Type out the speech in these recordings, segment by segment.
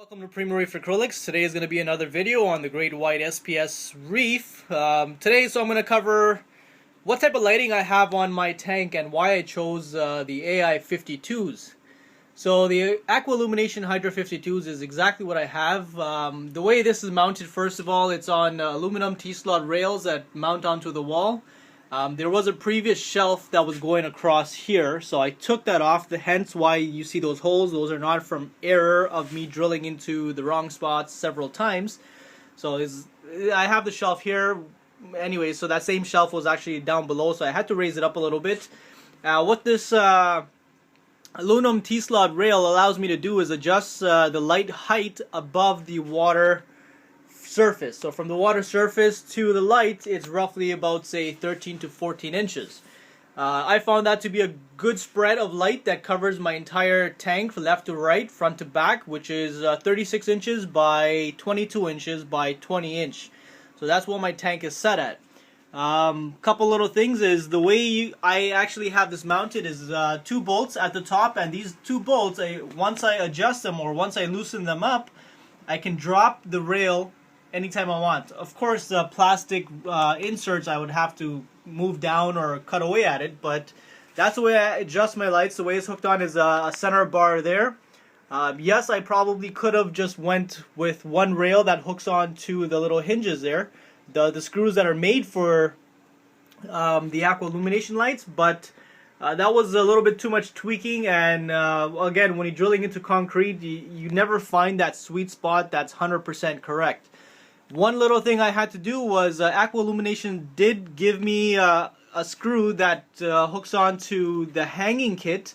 Welcome to Primo Reef Acrylics. Today is going to be another video on the Great White SPS Reef. I'm going to cover what type of lighting I have on my tank and why I chose the AI 52s. So the Aqua Illumination Hydra 52s is exactly what I have. The way this is mounted, first of all, it's on aluminum T-slot rails that mount onto the wall. There was a previous shelf that was going across here, so I took that off, hence why you see those holes. Those are not from error of me drilling into the wrong spots several times. So I have the shelf here anyway, so that same shelf was actually down below, so I had to raise it up a little bit. What this aluminum T-slot rail allows me to do is adjust the light height above the water surface. So from the water surface to the light, it's roughly about, say, 13 to 14 inches. I found that to be a good spread of light that covers my entire tank from left to right, front to back, which is 36 inches by 22 inches by 20 inch. So that's what my tank is set at. Couple little things is the way I actually have this mounted is two bolts at the top, and these two bolts, once I adjust them or once I loosen them up, I can drop the rail anytime I want. Of course, the plastic inserts I would have to move down or cut away at it, but that's the way I adjust my lights. The way it's hooked on is a center bar there. Yes, I probably could have just went with one rail that hooks on to the little hinges there, the screws that are made for the Aqua Illumination lights, but that was a little bit too much tweaking, and again, when you're drilling into concrete, you never find that sweet spot that's 100% correct. One little thing I had to do was Aqua Illumination did give me a screw that hooks onto the hanging kit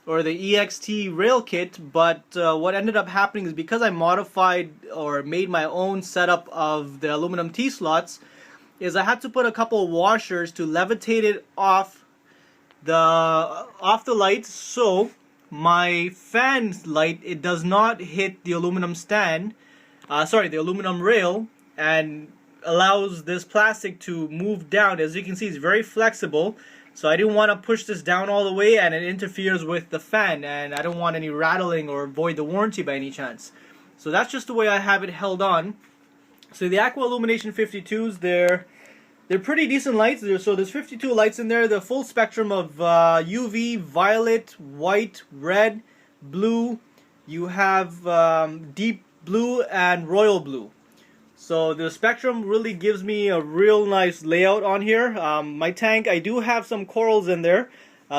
or the EXT rail kit, but what ended up happening is because I modified or made my own setup of the aluminum T-slots, is I had to put a couple of washers to levitate it off the light, so my fan light, it does not hit the aluminum stand, the aluminum rail, and allows this plastic to move down. As you can see, it's very flexible, so I didn't want to push this down all the way and it interferes with the fan, and I don't want any rattling or void the warranty by any chance. So that's just the way I have it held on. So the Aqua Illumination 52s, they're pretty decent lights. So there's 52 lights in there, the full spectrum of UV, violet, white, red, blue. You have deep blue and royal blue. So the spectrum really gives me a real nice layout on here. My tank, I do have some corals in there.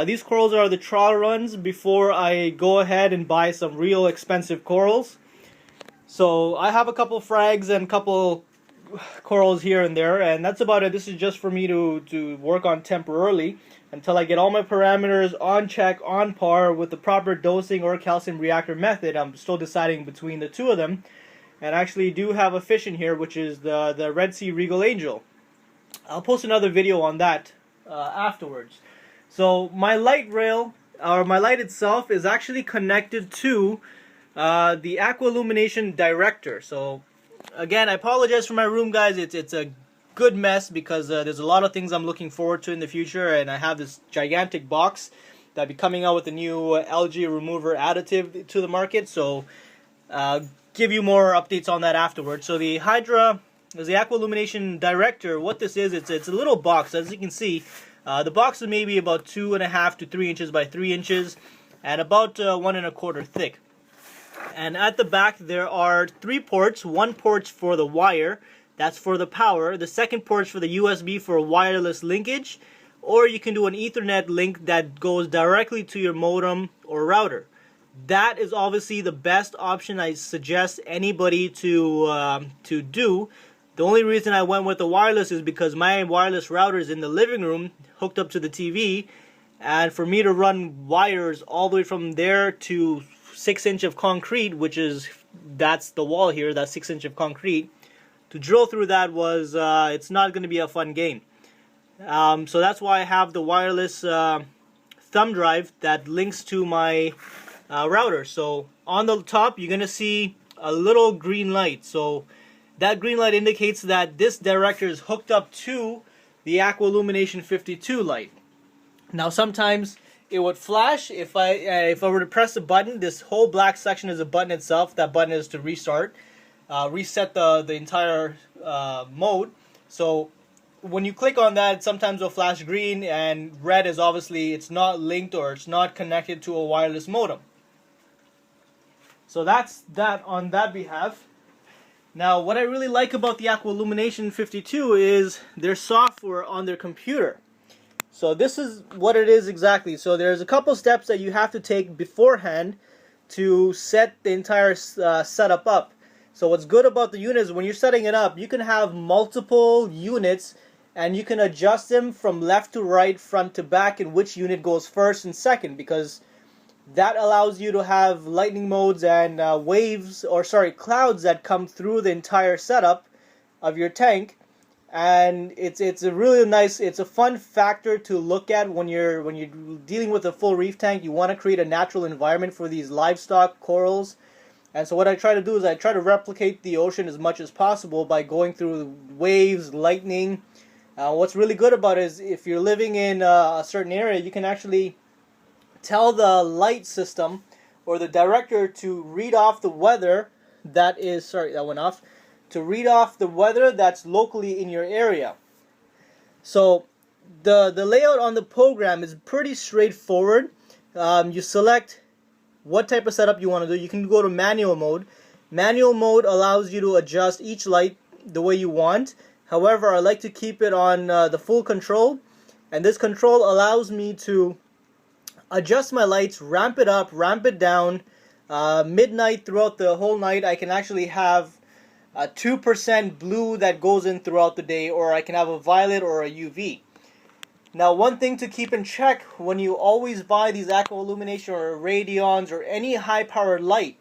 These corals are the trial runs before I go ahead and buy some real expensive corals. So I have a couple frags and a couple corals here and there, and that's about it. This is just for me to work on temporarily until I get all my parameters on check, on par with the proper dosing or calcium reactor method. I'm still deciding between the two of them. And I actually do have a fish in here, which is the Red Sea Regal Angel. I'll post another video on that afterwards. So my light rail, or my light itself, is actually connected to the Aqua Illumination Director. So again, I apologize for my room, guys. It's a good mess because there's a lot of things I'm looking forward to in the future, and I have this gigantic box that'll be coming out with a new algae remover additive to the market. So give you more updates on that afterwards. So the Hydra is the Aqua Illumination Director. What this is, it's a little box. As you can see, the box is maybe about 2.5 to 3 inches by 3 inches, and about 1 1/4 thick. And at the back there are 3 ports. One port for the wire, that's for the power. The second port for the USB for wireless linkage, or you can do an Ethernet link that goes directly to your modem or router. That is obviously the best option I suggest anybody to do. The only reason I went with the wireless is because my wireless router is in the living room hooked up to the TV, and for me to run wires all the way from there to 6 inch of concrete, that's the wall here, that's 6 inch of concrete, to drill through that was it's not going to be a fun game. So that's why I have the wireless thumb drive that links to my router. So on the top you're gonna see a little green light, so that green light indicates that this director is hooked up to the Aqua Illumination 52 light. Now sometimes it would flash. If I were to press the button, this whole black section is a button itself. That button is to restart, reset the entire mode. So when you click on that, sometimes it'll flash green, and red is obviously it's not linked or it's not connected to a wireless modem. So that's that on that behalf. Now, what I really like about the Aqualumination 52 is their software on their computer. So this is what it is exactly. So there's a couple steps that you have to take beforehand to set the entire setup up. So what's good about the unit is when you're setting it up, you can have multiple units and you can adjust them from left to right, front to back, and which unit goes first and second, because that allows you to have lightning modes and clouds that come through the entire setup of your tank. And it's a really nice, it's a fun factor to look at when you're dealing with a full reef tank. You want to create a natural environment for these livestock corals. And so what I try to do is I try to replicate the ocean as much as possible by going through waves, lightning. What's really good about it is if you're living in a certain area, you can actually tell the light system or the director to read off the weather that is, sorry, that went off, to read off the weather that's locally in your area. So the layout on the program is pretty straightforward. You select what type of setup you want to do. You can go to manual mode. Manual mode allows you to adjust each light the way you want. However, I like to keep it on the full control, and this control allows me to adjust my lights, ramp it up, ramp it down. Midnight throughout the whole night, I can actually have a 2% blue that goes in throughout the day, or I can have a violet or a UV. Now, one thing to keep in check when you always buy these Aqualumination or Radions or any high-powered light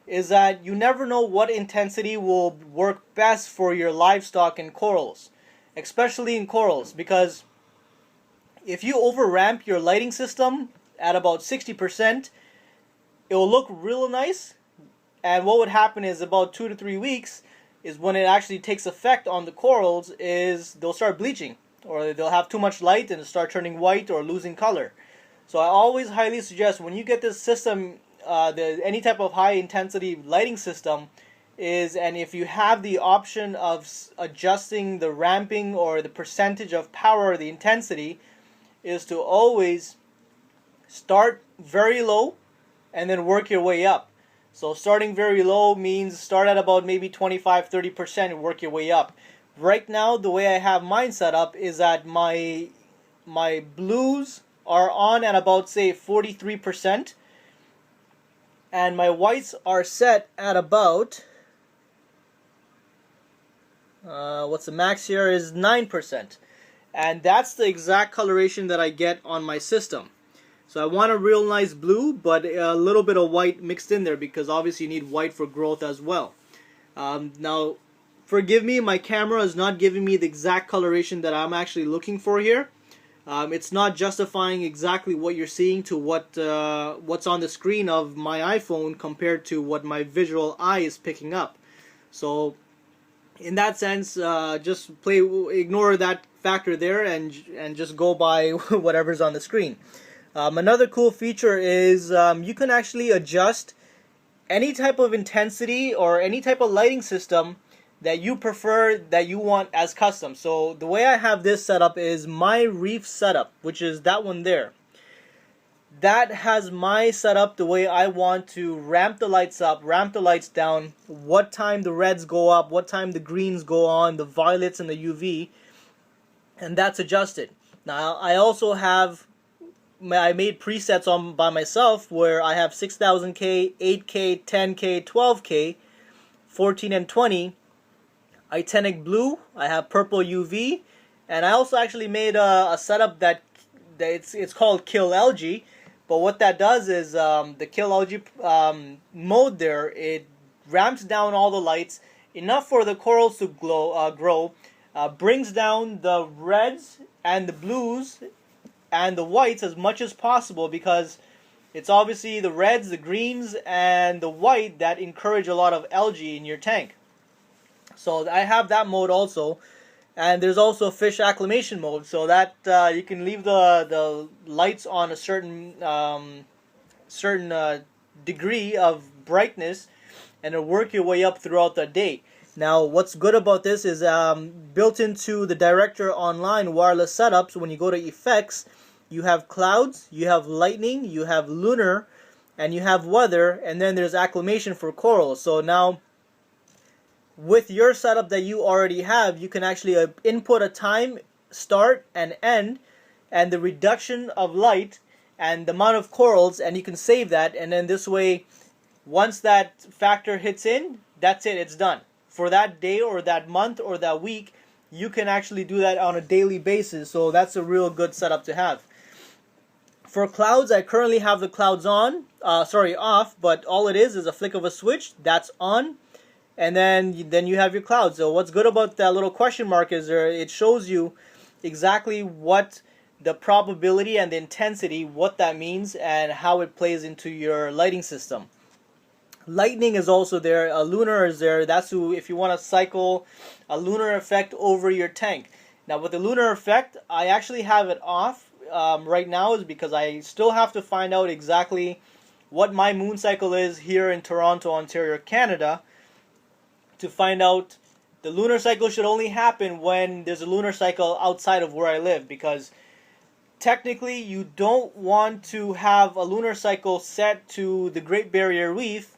is that you never know what intensity will work best for your livestock and corals, especially in corals, because if you over-ramp your lighting system at about 60%, it will look real nice, and what would happen is about 2 to 3 weeks is when it actually takes effect on the corals is they'll start bleaching, or they'll have too much light and start turning white or losing color. So I always highly suggest when you get this system, any type of high intensity lighting system, and if you have the option of adjusting the ramping or the percentage of power or the intensity, is to always start very low and then work your way up. So starting very low means start at about maybe 25-30% and work your way up. Right now, the way I have mine set up is that my blues are on at about, say, 43%, and my whites are set at about what's the max here is 9%, and that's the exact coloration that I get on my system. So I want a real nice blue, but a little bit of white mixed in there, because obviously you need white for growth as well. Now, forgive me, my camera is not giving me the exact coloration that I'm actually looking for here. It's not justifying exactly what you're seeing to what's on the screen of my iPhone compared to what my visual eye is picking up. So in that sense, just ignore that factor there and just go by whatever's on the screen. Another cool feature is you can actually adjust any type of intensity or any type of lighting system that you prefer, that you want as custom. So the way I have this set up is my Reef setup, which is that one there. That has my setup the way I want to ramp the lights up, ramp the lights down, what time the reds go up, what time the greens go on, the violets and the UV, and that's adjusted. Now I also have, I made presets on by myself where I have 6000K, 8K, 10K, 12K, 14 and 20, Itanic blue, I have purple UV, and I also actually made a setup that it's called Kill Algae. But what that does is the Kill Algae mode there, it ramps down all the lights enough for the corals to grow, brings down the reds and the blues and the whites as much as possible, because it's obviously the reds, the greens, and the white that encourage a lot of algae in your tank. So I have that mode also. And there's also fish acclimation mode, so that you can leave the lights on a certain degree of brightness, and it'll work your way up throughout the day. Now, what's good about this is built into the Director Online wireless setups. When you go to Effects, you have Clouds, you have Lightning, you have Lunar, and you have Weather, and then there's Acclimation for Coral. So now, with your setup that you already have, you can actually input a time, start and end, and the reduction of light and the amount of corals, and you can save that, and then this way, once that factor hits in, that's it, it's done. For that day or that month or that week, you can actually do that on a daily basis, so that's a real good setup to have. For clouds, I currently have the clouds off, but all it is a flick of a switch, that's on. And then you have your clouds. So what's good about that little question mark is it shows you exactly what the probability and the intensity, what that means, and how it plays into your lighting system. Lightning is also there. A lunar is there. That's if you want to cycle a lunar effect over your tank. Now with the lunar effect, I actually have it off right now, is because I still have to find out exactly what my moon cycle is here in Toronto, Ontario, Canada, to find out. The lunar cycle should only happen when there's a lunar cycle outside of where I live, because technically you don't want to have a lunar cycle set to the Great Barrier Reef,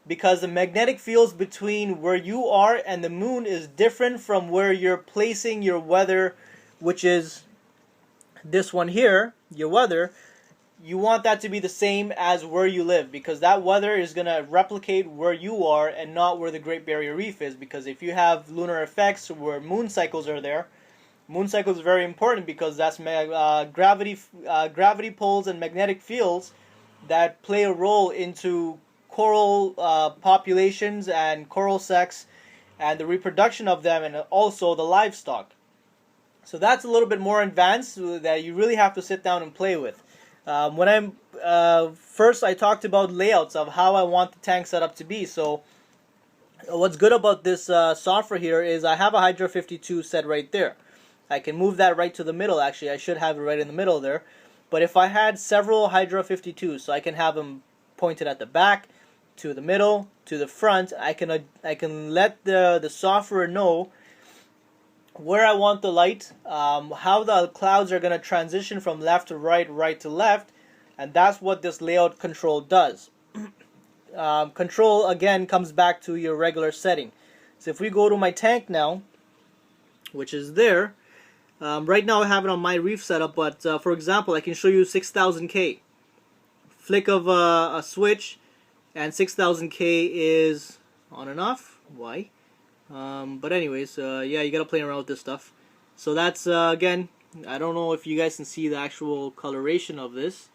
because the magnetic fields between where you are and the moon is different from where you're placing your weather, which is this one here, your weather. You want that to be the same as where you live, because that weather is going to replicate where you are and not where the Great Barrier Reef is. Because if you have lunar effects where moon cycles are there, moon cycles is very important, because that's gravity pulls and magnetic fields that play a role into coral populations and coral sex and the reproduction of them, and also the livestock. So that's a little bit more advanced that you really have to sit down and play with. When first I talked about layouts of how I want the tank setup to be. So what's good about this software here is I have a Hydra 52 set right there. I can move that right to the middle. Actually, I should have it right in the middle there. But if I had several Hydra 52s, so I can have them pointed at the back, to the middle, to the front, I can let the software know where I want the light, how the clouds are going to transition from left to right, right to left, and that's what this layout control does. Control, again, comes back to your regular setting. So if we go to my tank now, which is there, right now I have it on my Reef setup, but for example, I can show you 6000K. Flick of a switch, and 6000K is on and off. Why? But anyways, yeah, you gotta play around with this stuff. So that's, again, I don't know if you guys can see the actual coloration of this.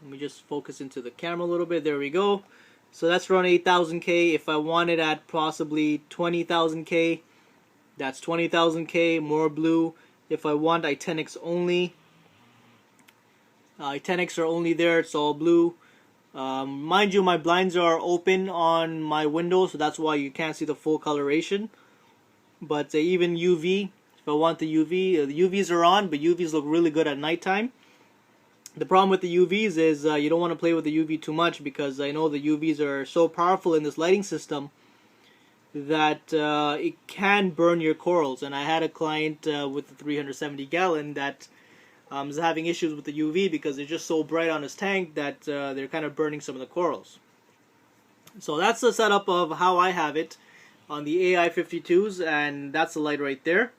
Let me just focus into the camera a little bit. There we go. So that's around 8000K. If I want it at possibly 20,000K, that's 20,000K, more blue. If I want Itenics only, Itenics are only there, it's all blue. Mind you, my blinds are open on my window, so that's why you can't see the full coloration. But even UV, if I want the UV, the UVs are on, but UVs look really good at nighttime. The problem with the UVs is you don't want to play with the UV too much, because I know the UVs are so powerful in this lighting system that it can burn your corals. And I had a client with the 370 gallon that is having issues with the UV because they're just so bright on his tank that they're kind of burning some of the corals. So that's the setup of how I have it on the AI 52s, and that's the light right there.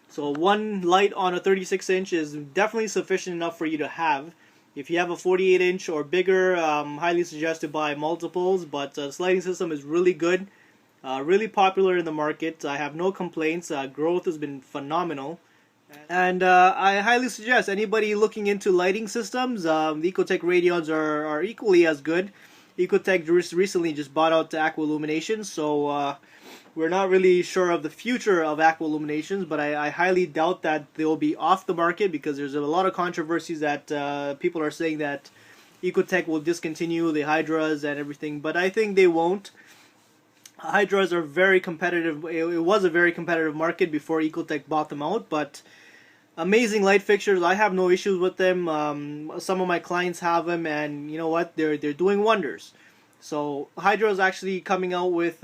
So one light on a 36-inch is definitely sufficient enough for you to have. If you have a 48-inch or bigger, highly suggest to buy multiples, but this lighting system is really good, really popular in the market. I have no complaints. Growth has been phenomenal. And I highly suggest anybody looking into lighting systems, the Ecotech Radions are equally as good. Ecotech recently just bought out Aqua Illuminations, so we're not really sure of the future of Aqua Illuminations, but I highly doubt that they'll be off the market, because there's a lot of controversies that people are saying that Ecotech will discontinue the Hydras and everything, but I think they won't. Hydras are very competitive. It was a very competitive market before Ecotech bought them out, but amazing light fixtures. I have no issues with them. Some of my clients have them, and you know what? They're doing wonders. So Hydra is actually coming out with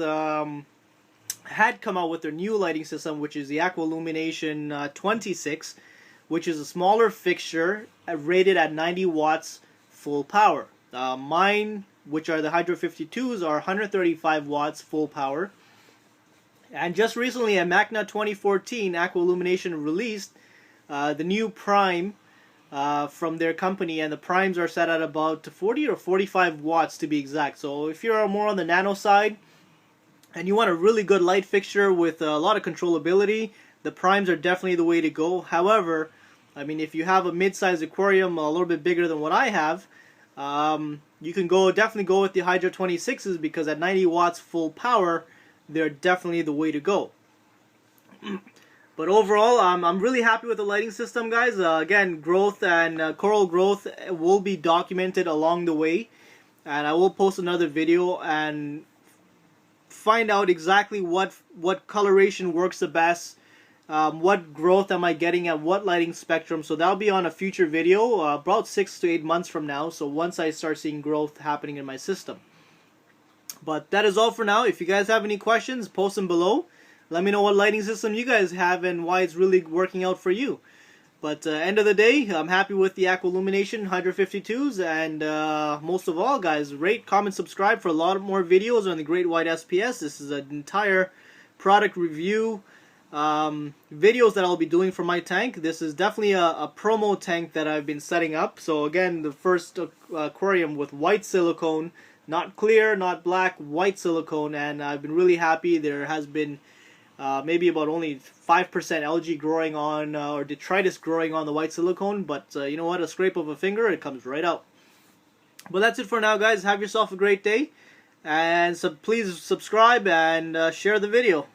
had come out with their new lighting system, which is the Aqua Illumination 26, which is a smaller fixture rated at 90 watts full power. Mine, which are the Hydra 52s, are 135 watts full power. And just recently at MACNA 2014, Aqua Illumination released the new Prime from their company, and the Primes are set at about 40 or 45 watts to be exact. So if you're more on the nano side and you want a really good light fixture with a lot of controllability, the Primes are definitely the way to go. However, I mean, if you have a mid-sized aquarium a little bit bigger than what I have, you can definitely go with the Hydra 26s, because at 90 watts full power, they're definitely the way to go. But overall, I'm really happy with the lighting system, guys. Again, growth and coral growth will be documented along the way, and I will post another video and find out exactly what coloration works the best, what growth am I getting at what lighting spectrum. So that'll be on a future video about 6 to 8 months from now, so once I start seeing growth happening in my system. But that is all for now. If you guys have any questions, post them below. Let me know what lighting system you guys have and why it's really working out for you. But end of the day, I'm happy with the Aqua Illumination Hydra 52s, and most of all, guys, rate, comment, subscribe for a lot more videos on the Great White SPS. This is an entire product review videos that I'll be doing for my tank. This is definitely a promo tank that I've been setting up. So again, the first aquarium with white silicone, not clear, not black, white silicone, and I've been really happy. There has been maybe about only 5% algae growing on, or detritus growing on the white silicone, but you know what, a scrape of a finger, it comes right out. But that's it for now, guys. Have yourself a great day, and please subscribe and share the video.